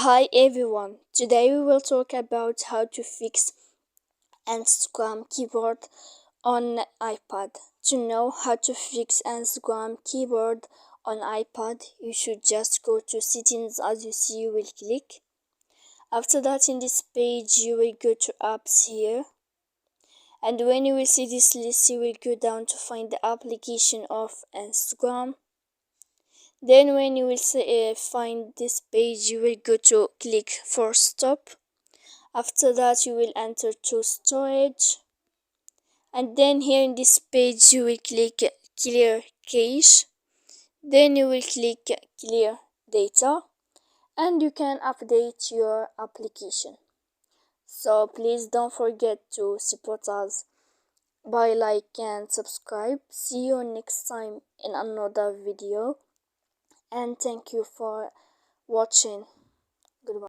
Hi everyone, today we will talk about how to fix Instagram keyboard on iPad. To know how to fix Instagram keyboard on iPad, you should just go to settings. As you see, you will click. After that, in this page you will go to apps here, and when you will see this list you will go down to find the application of Instagram. Then when you will find this page, you will go to click for stop. After that you will enter to storage, and then here in this page you will click clear cache. Then you will click clear data, and you can update your application. So please don't forget to support us by like and subscribe. See you next time in another video, and thank you for watching.